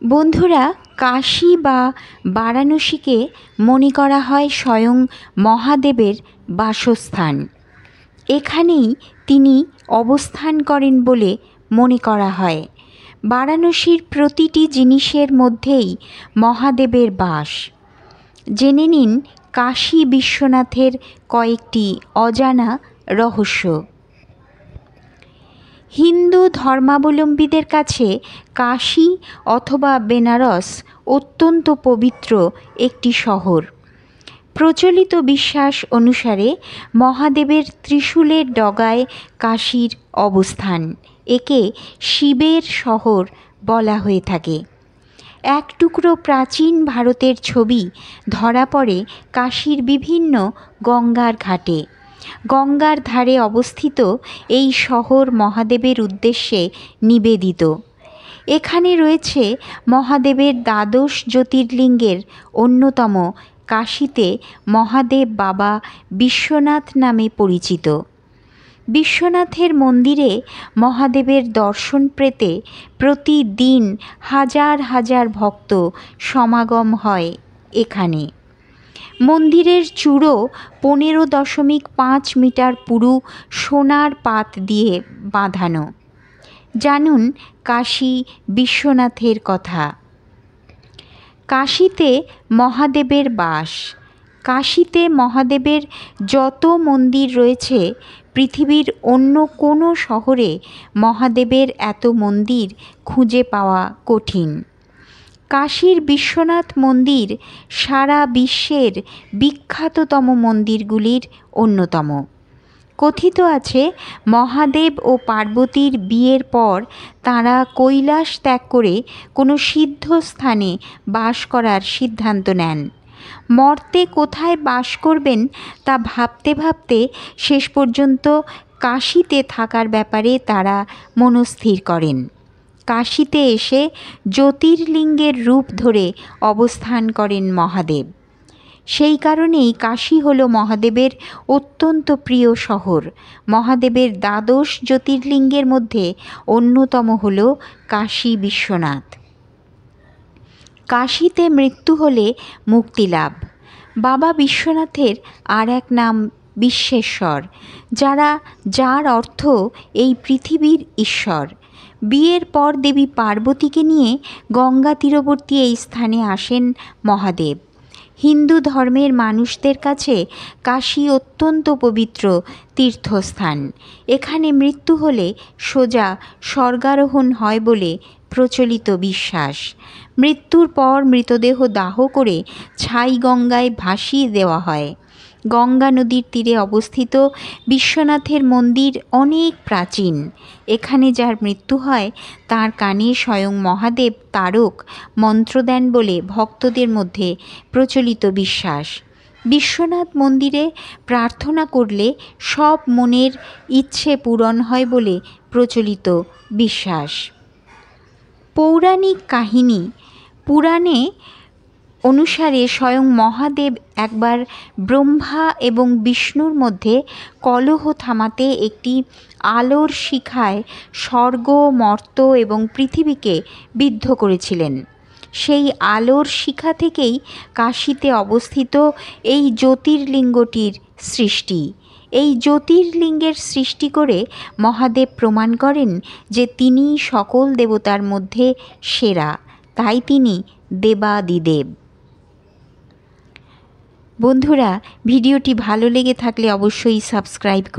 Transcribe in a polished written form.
বন্ধুরা, কাশী বা বারাণসীকে মনে করা হয় স্বয়ং মহাদেবের বাসস্থান। এখানেই তিনি অবস্থান করেন বলে মনে করা হয়। বারাণসীর প্রতিটি জিনিসের মধ্যেই মহাদেবের বাস। জেনে নিন কাশী বিশ্বনাথের কয়েকটি অজানা রহস্য। হিন্দু ধর্মাবলম্বীদের কাছে কাশী অথবা বেনারস অত্যন্ত পবিত্র একটি শহর। প্রচলিত বিশ্বাস অনুসারে মহাদেবের ত্রিশূলের ডগায় কাশীর অবস্থান। একে শিবের শহর বলা হয়ে থাকে। এক টুকরো প্রাচীন ভারতের ছবি ধরা পড়ে কাশীর বিভিন্ন গঙ্গার ঘাটে। গঙ্গার ধারে অবস্থিত এই শহর মহাদেবের উদ্দেশ্যে নিবেদিত। এখানে রয়েছে মহাদেবের দ্বাদশ জ্যোতির্লিঙ্গের অন্যতম কাশীতে মহাদেব বাবা বিশ্বনাথ নামে পরিচিত। বিশ্বনাথের মন্দিরে মহাদেবের দর্শন পেতে প্রতিদিন হাজার হাজার ভক্ত সমাগম হয় এখানে। মন্দিরের চূড়ো 15.5 মিটার পুরু সোনার পাত দিয়ে বাঁধানো। জানুন কাশী বিশ্বনাথের কথা। কাশীতে মহাদেবের বাস। কাশীতে মহাদেবের যত মন্দির রয়েছে, পৃথিবীর অন্য কোনো শহরে মহাদেবের এত মন্দির খুঁজে পাওয়া কঠিন। কাশীর বিশ্বনাথ মন্দির সারা বিশ্বের বিখ্যাততম মন্দিরগুলির অন্যতম। কথিত আছে মহাদেব ও পার্বতীর বিয়ের পর তাঁরা কৈলাস ত্যাগ করে কোনো সিদ্ধ স্থানে বাস করার সিদ্ধান্ত নেন। মর্তে কোথায় বাস করবেন তা ভাবতে ভাবতে শেষ পর্যন্ত কাশীতে থাকার ব্যাপারে তারা মনস্থির করেন। কাশীতে এসে জ্যোতির্লিঙ্গের রূপ ধরে অবস্থান করেন মহাদেব। সেই কারণেই কাশী হল মহাদেবের অত্যন্ত প্রিয় শহর। মহাদেবের দ্বাদশ জ্যোতির্লিঙ্গের মধ্যে অন্যতম হল কাশী বিশ্বনাথ। কাশীতে মৃত্যু হলে মুক্তিলাভ। বাবা বিশ্বনাথের আর এক নাম বিশ্বেশ্বর, যার অর্থ এই পৃথিবীর ঈশ্বর। বিয়ের পর দেবী পার্বতীকে নিয়ে গঙ্গা তীরবর্তী এই স্থানে আসেন মহাদেব। হিন্দু ধর্মের মানুষদের কাছে কাশী অত্যন্ত পবিত্র তীর্থস্থান। এখানে মৃত্যু হলে সোজা স্বর্গারোহণ হয় বলে প্রচলিত বিশ্বাস। মৃত্যুর পর মৃতদেহ দাহ করে ছাই গঙ্গায় ভাসিয়ে দেওয়া হয়। গঙ্গা নদীর তীরে অবস্থিত বিশ্বনাথের মন্দির অনেক প্রাচীন। এখানে যার মৃত্যু হয় তার কানে স্বয়ং মহাদেব তারক মন্ত্র দেন বলে ভক্তদের মধ্যে প্রচলিত বিশ্বাস। বিশ্বনাথ মন্দিরে প্রার্থনা করলে সব মনের ইচ্ছে পূরণ হয় বলে প্রচলিত বিশ্বাস। পৌরাণিক কাহিনী পুরাণে অনুসারে স্বয়ং মহাদেব একবার ব্রহ্মা এবং বিষ্ণুর মধ্যে কলহ থামাতে একটি আলোর শিখায় স্বর্গ, মর্ত এবং পৃথিবীকে বিদ্ধ করেছিলেন। সেই আলোর শিখা থেকেই কাশীতে অবস্থিত এই জ্যোতির্লিঙ্গটির সৃষ্টি। এই জ্যোতির্লিঙ্গের সৃষ্টি করে মহাদেব প্রমাণ করেন যে তিনি সকল দেবতার মধ্যে সেরা, তাই তিনি দেবাদিদেব। বন্ধুরা, ভিডিওটি ভালো লেগে থাকলে অবশ্যই সাবস্ক্রাইব করুন।